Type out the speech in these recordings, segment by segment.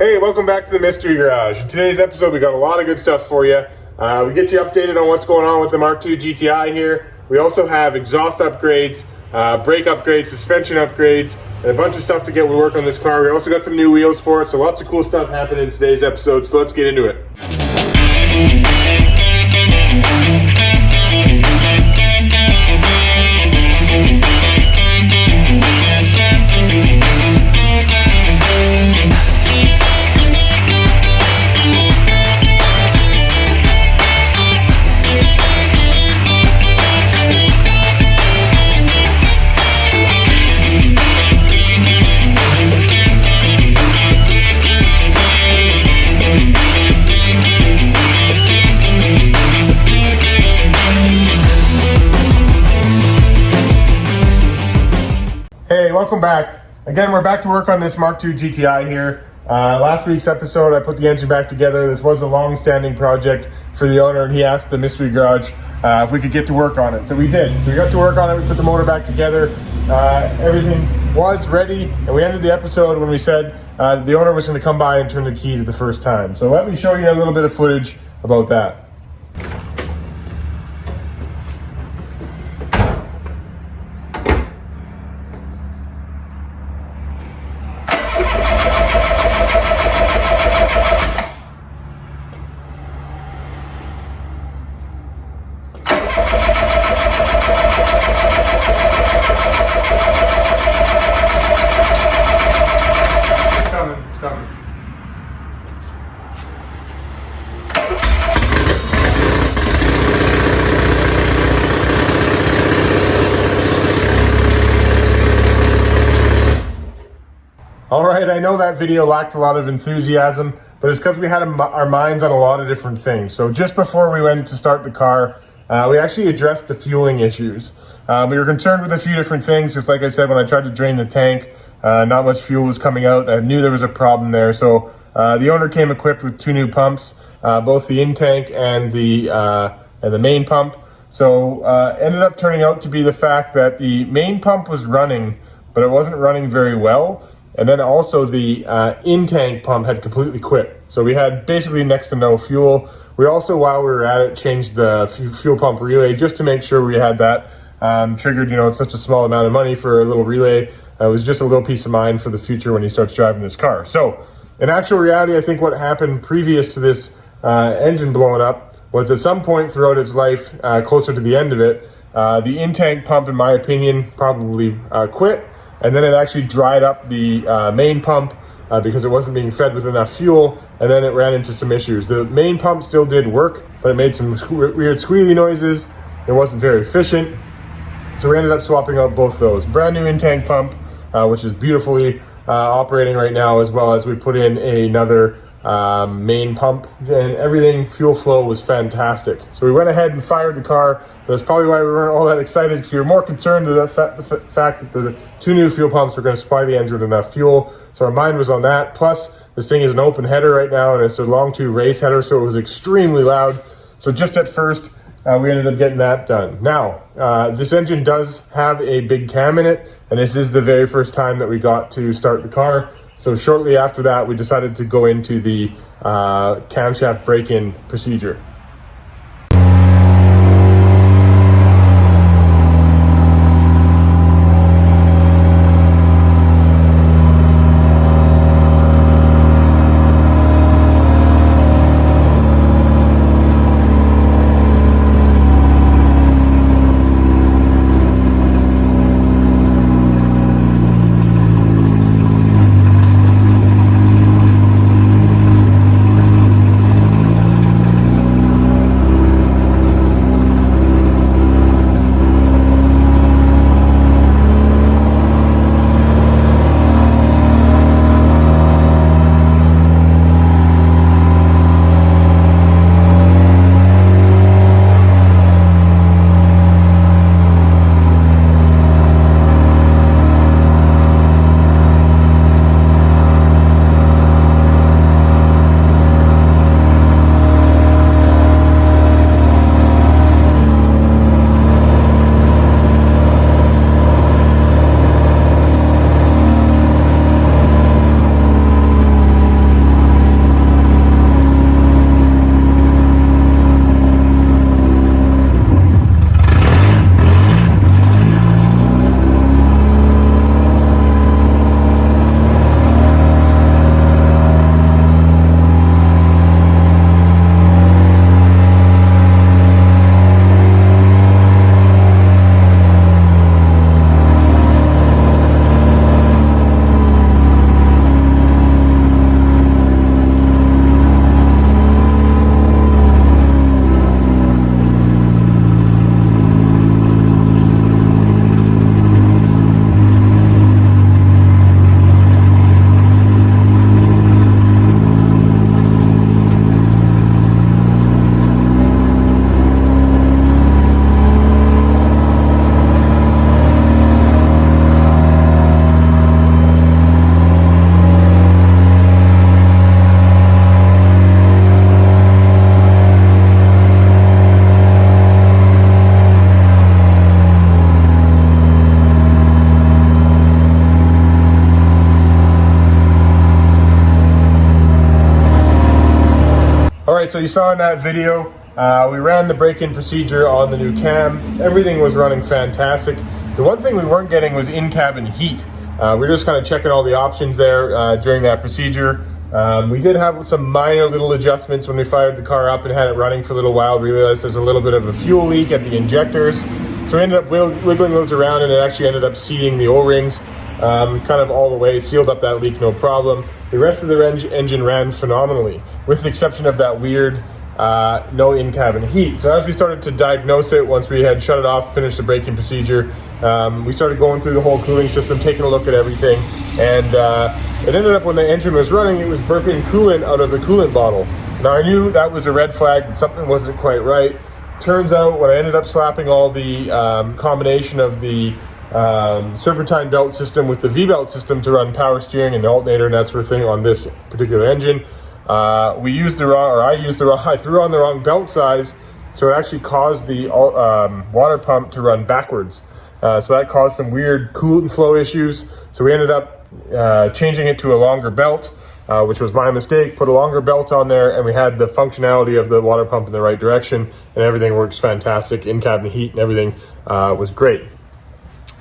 Hey, welcome back to the Mystery Garage. In today's episode, we got a lot of good stuff for you. We get you updated on what's going on with the Mk2 GTI here. We also have exhaust upgrades, brake upgrades, suspension upgrades, and a bunch of stuff to get we work on this car. We also got some new wheels for it, so lots of cool stuff happening in today's episode, so let's get into it. Hey, welcome back. Again, we're back to work on this Mk2 GTI here. Last week's episode, I put the engine back together. This was a long-standing project for the owner, and he asked the Mystery Garage if we could get to work on it. So we did. So we got to work on it. We put the motor back together. Everything was ready, and we ended the episode when we said the owner was going to come by and turn the key to the first time. So let me show you a little bit of footage about that. All right, I know that video lacked a lot of enthusiasm, but it's because we had our minds on a lot of different things. So just before we went to start the car, we actually addressed the fueling issues. We were concerned with a few different things, just like I said, when I tried to drain the tank, not much fuel was coming out. I knew there was a problem there. So the owner came equipped with two new pumps, both the in-tank and the main pump. So ended up turning out to be the fact that the main pump was running, but it wasn't running very well. And then also the in-tank pump had completely quit. So we had basically next to no fuel. We also, while we were at it, changed the fuel pump relay just to make sure we had that triggered. You know, it's such a small amount of money for a little relay. It was just a little peace of mind for the future when he starts driving this car. So in actual reality, I think what happened previous to this engine blowing up was at some point throughout its life, closer to the end of it, the in-tank pump, in my opinion, probably quit. And then it actually dried up the main pump because it wasn't being fed with enough fuel, and then it ran into some issues. The main pump still did work, but it made some weird squealy noises. It wasn't very efficient. So we ended up swapping out both those. Brand new in-tank pump, which is beautifully operating right now, as well as we put in another main pump, and everything, fuel flow was fantastic. So we went ahead and fired the car. That's probably why we weren't all that excited, because we were more concerned with the fact that the two new fuel pumps were going to supply the engine with enough fuel. So our mind was on that. Plus, this thing is an open header right now, and it's a long 2 race header, so it was extremely loud. So just at first, we ended up getting that done. Now, this engine does have a big cam in it, and this is the very first time that we got to start the car. So shortly after that, we decided to go into the camshaft break-in procedure. right, so you saw in that video, we ran the break-in procedure on the new cam. Everything was running fantastic. The one thing we weren't getting was in-cabin heat. We were just kind of checking all the options there during that procedure. We did have some minor little adjustments when we fired the car up and had it running for a little while. We realized there's a little bit of a fuel leak at the injectors. So we ended up wiggling those around, and it actually ended up seating the O-rings kind of all the way, sealed up that leak, no problem. The rest of the engine ran phenomenally, with the exception of that weird no in-cabin heat. So as we started to diagnose it, once we had shut it off, finished the braking procedure, we started going through the whole cooling system, taking a look at everything, and it ended up when the engine was running, it was burping coolant out of the coolant bottle. Now I knew that was a red flag, that something wasn't quite right. Turns out when I ended up slapping all the combination of the serpentine belt system with the V-belt system to run power steering and alternator and that sort of thing on this particular engine, I threw on the wrong belt size, so it actually caused the water pump to run backwards. So that caused some weird coolant flow issues. So we ended up changing it to a longer belt, which was my mistake. Put a longer belt on there, and we had the functionality of the water pump in the right direction, and everything works fantastic. In-cabin heat and everything was great.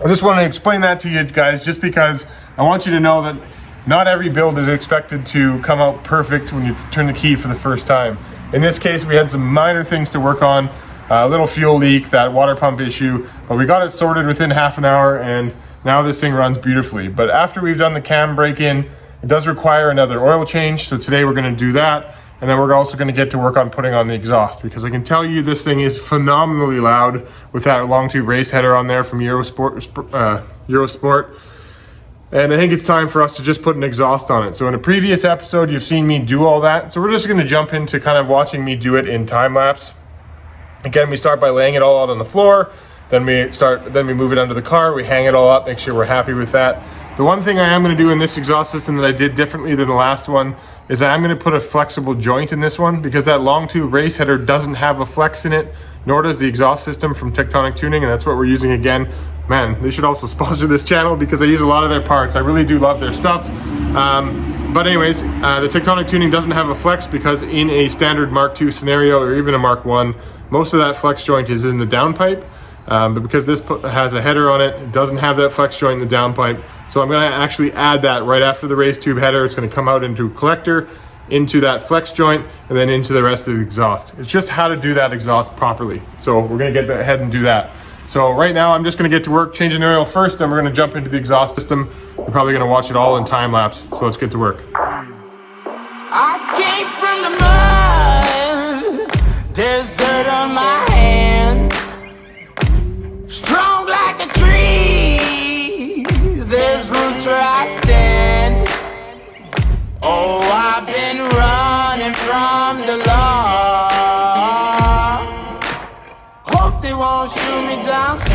I just wanted to explain that to you guys, just because I want you to know that not every build is expected to come out perfect when you turn the key for the first time. In this case, we had some minor things to work on, a little fuel leak, that water pump issue, but we got it sorted within half an hour, and now this thing runs beautifully. But after we've done the cam break-in, it does require another oil change, so today we're going to do that, and then we're also going to get to work on putting on the exhaust, because I can tell you this thing is phenomenally loud with that long tube race header on there from Eurosport. And I think it's time for us to just put an exhaust on it. So in a previous episode, you've seen me do all that. So we're just going to jump into kind of watching me do it in time lapse. Again, we start by laying it all out on the floor. Then we move it under the car. We hang it all up, make sure we're happy with that. The one thing I am going to do in this exhaust system that I did differently than the last one is that I'm going to put a flexible joint in this one, because that long tube race header doesn't have a flex in it, nor does the exhaust system from Tectonic Tuning, and that's what we're using again. Man, they should also sponsor this channel, because I use a lot of their parts. I really do love their stuff. But anyways, the Tectonic Tuning doesn't have a flex, because in a standard Mark II scenario, or even a Mark I, most of that flex joint is in the downpipe. But because this has a header on it, it doesn't have that flex joint in the downpipe. So I'm going to actually add that right after the race tube header. It's going to come out into a collector, into that flex joint, and then into the rest of the exhaust. It's just how to do that exhaust properly. So we're going to get ahead and do that. So right now I'm just going to get to work changing the oil first, then we're going to jump into the exhaust system. We're probably going to watch it all in time lapse. So let's get to work. I came from the mud. There's dirt on my hands. Strong like a tree, there's roots where I stand. Oh, I've been running from the law. Hope they won't shoot me down soon.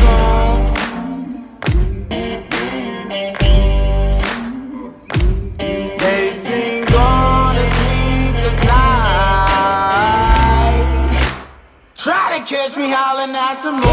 They sing on a sleepless night. Try to catch me howling at the moon.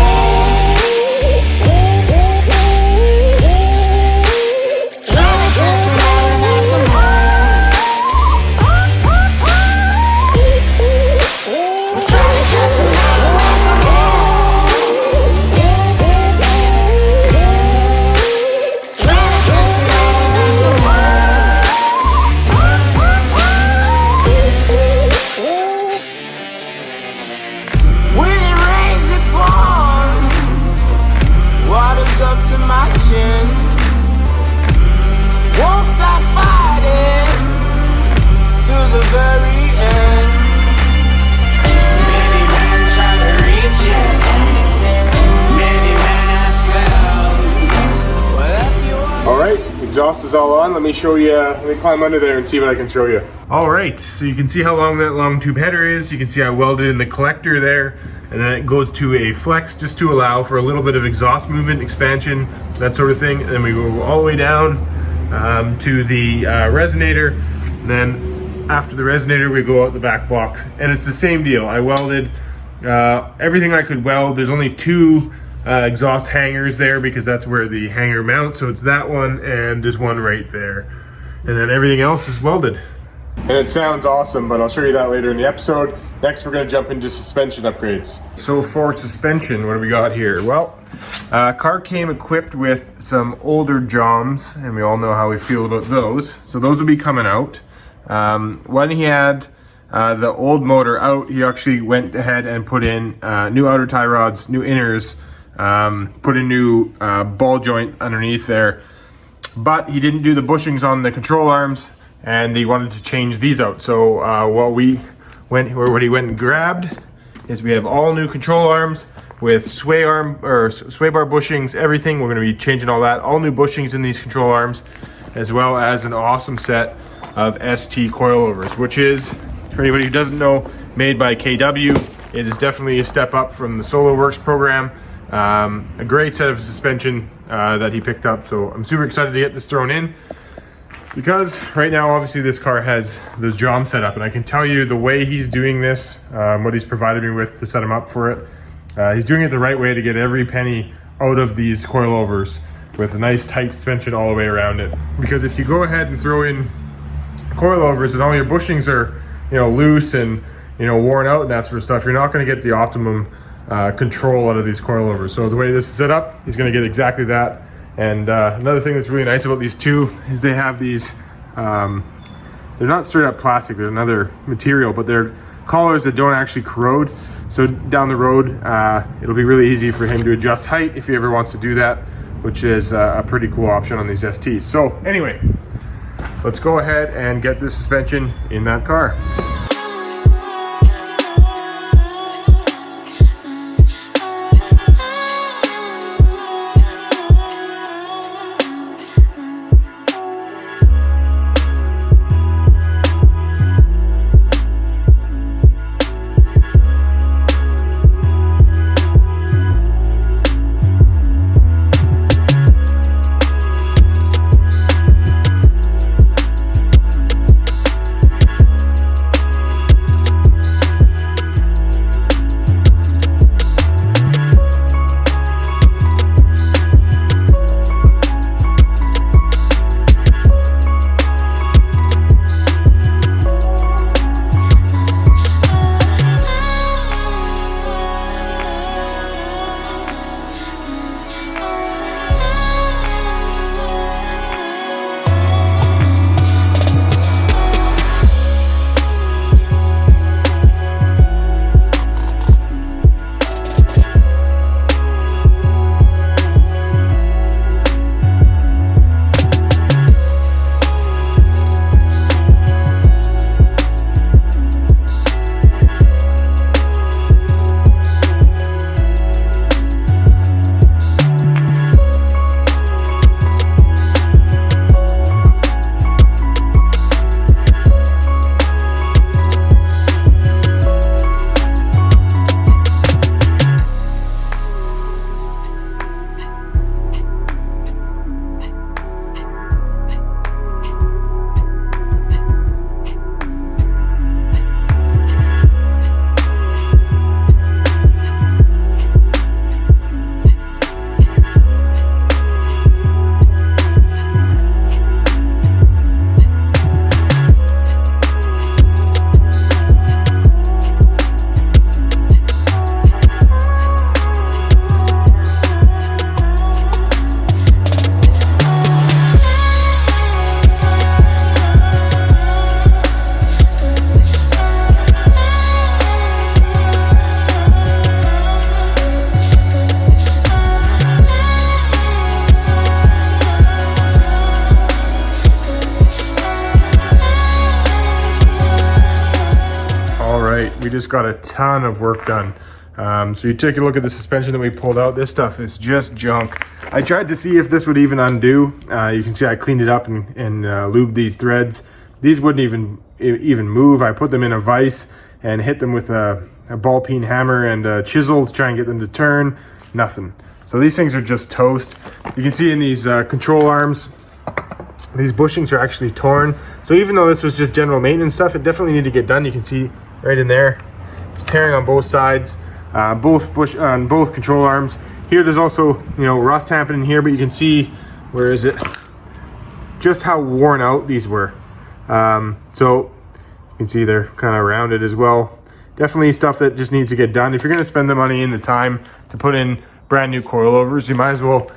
Exhaust is all on. Let me show you, let me climb under there and see what I can show you. All right, so you can see how long that long tube header is. You can see I welded in the collector there, and then it goes to a flex just to allow for a little bit of exhaust movement, expansion, that sort of thing. And then we go all the way down to the resonator. And then after the resonator, we go out the back box. And it's the same deal. I welded everything I could weld. There's only two exhaust hangers there because that's where the hanger mounts. So it's that one, and there's one right there. And then everything else is welded. and it sounds awesome, but I'll show you that later in the episode. Next, we're gonna jump into suspension upgrades. So for suspension, what do we got here? Well, car came equipped with some older Joms, and we all know how we feel about those. So those will be coming out. When he had the old motor out, he actually went ahead and put in new outer tie rods, new inners, put a new ball joint underneath there. But he didn't do the bushings on the control arms, and he wanted to change these out. So what he went and grabbed is we have all new control arms with sway bar bushings, everything. We're going to be changing all that, all new bushings in these control arms, as well as an awesome set of ST coilovers, which is, for anybody who doesn't know, made by KW. It is definitely a step up from the SoloWorks program. A great set of suspension that he picked up, so I'm super excited to get this thrown in, because right now obviously this car has the Jom set up, and I can tell you the way he's doing this, what he's provided me with to set him up for it, he's doing it the right way to get every penny out of these coilovers with a nice tight suspension all the way around it. Because if you go ahead and throw in coilovers and all your bushings are, you know, loose and, you know, worn out and that sort of stuff, you're not going to get the optimum control out of these coilovers. So the way this is set up, he's going to get exactly that. And another thing that's really nice about these two is they have these, they're not straight up plastic, they're another material, but they're collars that don't actually corrode. So down the road, it'll be really easy for him to adjust height if he ever wants to do that, which is a pretty cool option on these STs. So anyway, let's go ahead and get this suspension in that car. We just got a ton of work done. So you take a look at the suspension that we pulled out. This stuff is just junk. I tried to see if this would even undo. You can see I cleaned it up and lubed these threads. These wouldn't even move. I put them in a vise and hit them with a ball peen hammer and a chisel to try and get them to turn. Nothing. So these things are just toast. You can see in these control arms, these bushings are actually torn. So even though this was just general maintenance stuff, it definitely needed to get done. You can see right in there, it's tearing on both sides, both control arms. Here there's also, you know, rust happening here, but you can see, where is it? Just how worn out these were. So You can see they're kind of rounded as well. Definitely stuff that just needs to get done. If you're gonna spend the money and the time to put in brand new coilovers, you might as well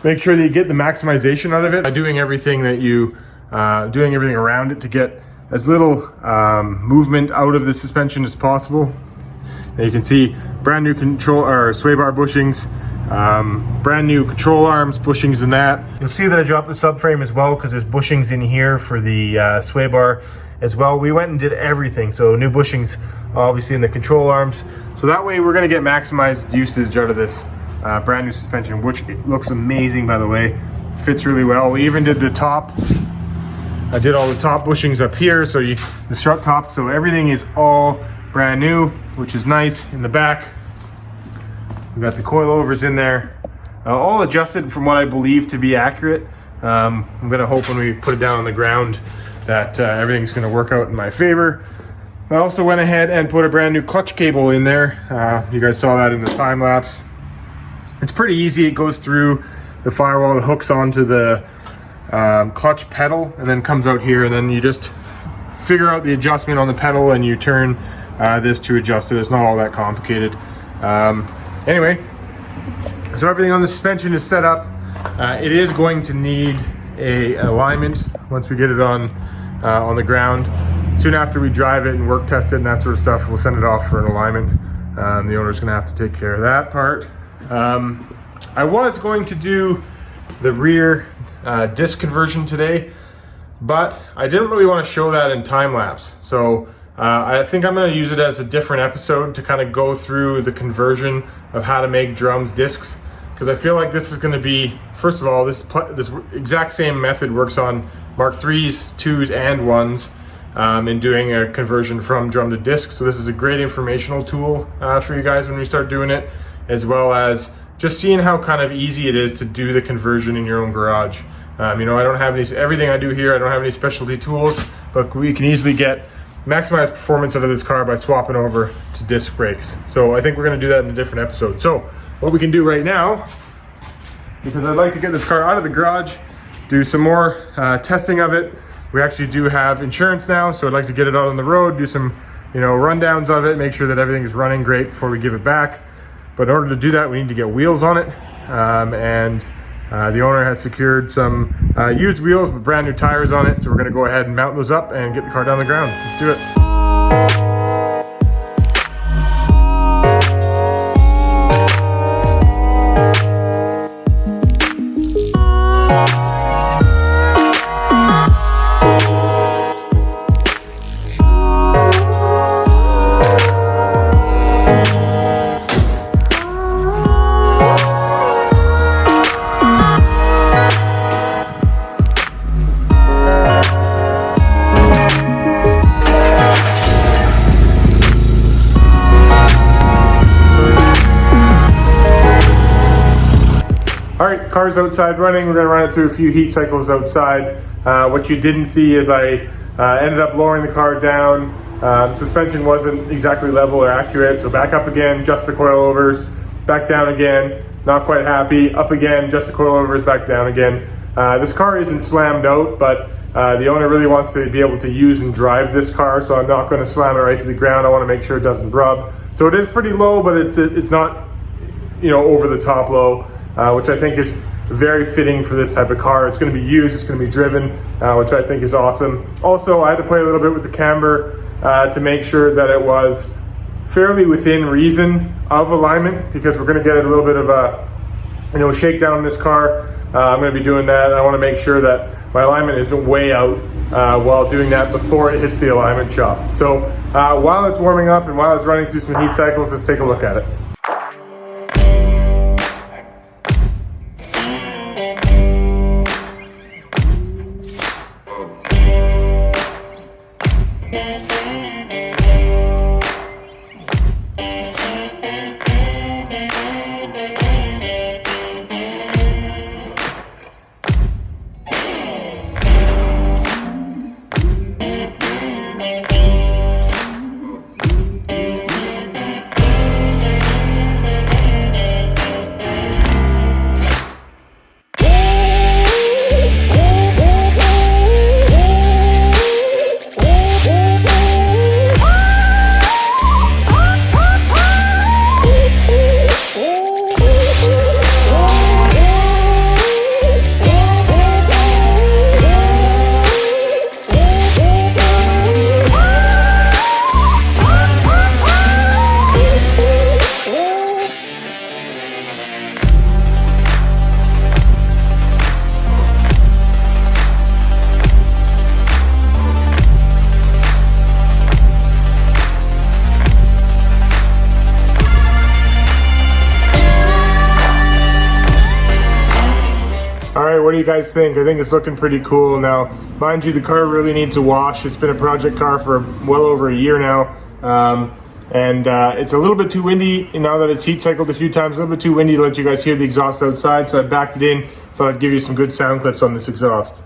make sure that you get the maximization out of it by doing everything that you, doing everything around it to get as little movement out of the suspension as possible. And you can see brand new control or sway bar bushings, brand new control arms, bushings in that. You'll see that I dropped the subframe as well because there's bushings in here for the sway bar as well. We went and did everything. So new bushings obviously in the control arms. So that way we're gonna get maximized usage out of this brand new suspension, which looks amazing, by the way. Fits really well. We even did the top. I did all the top bushings up here, so the strut tops, so everything is all brand new, which is nice. In the back, we got the coilovers in there, all adjusted from what I believe to be accurate. I'm gonna hope when we put it down on the ground that everything's gonna work out in my favor. I also went ahead and put a brand new clutch cable in there. You guys saw that in the time lapse. It's pretty easy. It goes through the firewall and hooks onto the clutch pedal and then comes out here, and then you just figure out the adjustment on the pedal and you turn this to adjust it. It's not all that complicated. Anyway, so everything on the suspension is set up. It is going to need a alignment once we get it on the ground. Soon after we drive it and work test it and that sort of stuff, we'll send it off for an alignment. The owner's gonna have to take care of that part. I was going to do the rear disc conversion today, but I didn't really want to show that in time lapse. So I think I'm going to use it as a different episode to kind of go through the conversion of how to make drums discs, because I feel like this is going to be, first of all, this exact same method works on Mark 3s, 2s, and 1s in doing a conversion from drum to disc. So this is a great informational tool for you guys when we start doing it, as well as just seeing how kind of easy it is to do the conversion in your own garage. You know, I don't have everything I do here, I don't have any specialty tools, but we can easily get maximized performance out of this car by swapping over to disc brakes. So I think we're gonna do that in a different episode. So what we can do right now, because I'd like to get this car out of the garage, do some more testing of it. We actually do have insurance now, so I'd like to get it out on the road, do some, you know, rundowns of it, make sure that everything is running great before we give it back. But in order to do that, we need to get wheels on it. The owner has secured some used wheels with brand new tires on it. So we're gonna go ahead and mount those up and get the car down the ground. Let's do it. Alright, car's outside running. We're going to run it through a few heat cycles outside. What you didn't see is I ended up lowering the car down. Suspension wasn't exactly level or accurate, so back up again, adjust the coilovers, back down again, not quite happy, up again, adjust the coilovers, back down again. This car isn't slammed out, but the owner really wants to be able to use and drive this car, so I'm not going to slam it right to the ground. I want to make sure it doesn't rub. So it is pretty low, but it's not, you know, over the top low. Which I think is very fitting for this type of car. It's going to be used, it's going to be driven, which I think is awesome. Also, I had to play a little bit with the camber to make sure that it was fairly within reason of alignment, because we're going to get a little bit of a, you know, shakedown on this car. I'm going to be doing that, and I want to make sure that my alignment isn't way out while doing that before it hits the alignment shop. So while it's warming up and while it's running through some heat cycles, let's take a look at it. do you guys think? I think it's looking pretty cool. Now, mind you, the car really needs a wash. It's been a project car for well over a year now. It's a little bit too windy now that it's heat cycled a few times, a little bit too windy to let you guys hear the exhaust outside, so I backed it in. Thought I'd give you some good sound clips on this exhaust.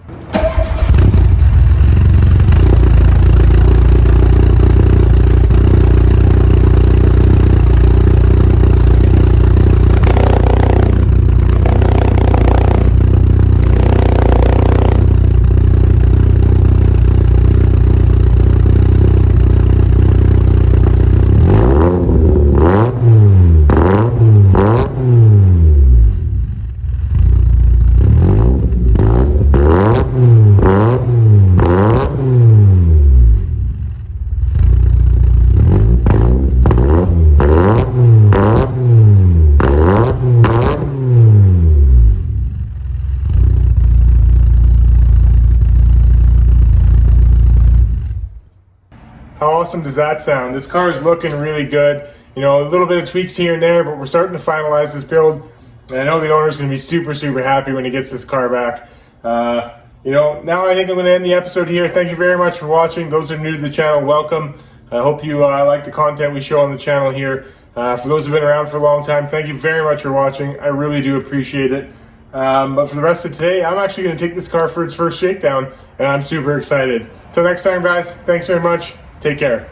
How awesome does that sound? This car is looking really good. You know, a little bit of tweaks here and there, but we're starting to finalize this build. And I know the owner's gonna be super, super happy when he gets this car back. Now I think I'm gonna end the episode here. Thank you very much for watching. Those that are new to the channel, welcome. I hope you like the content we show on the channel here. For those who've been around for a long time, thank you very much for watching. I really do appreciate it. But for the rest of today, I'm actually gonna take this car for its first shakedown, and I'm super excited. Till next time, guys, thanks very much. Take care.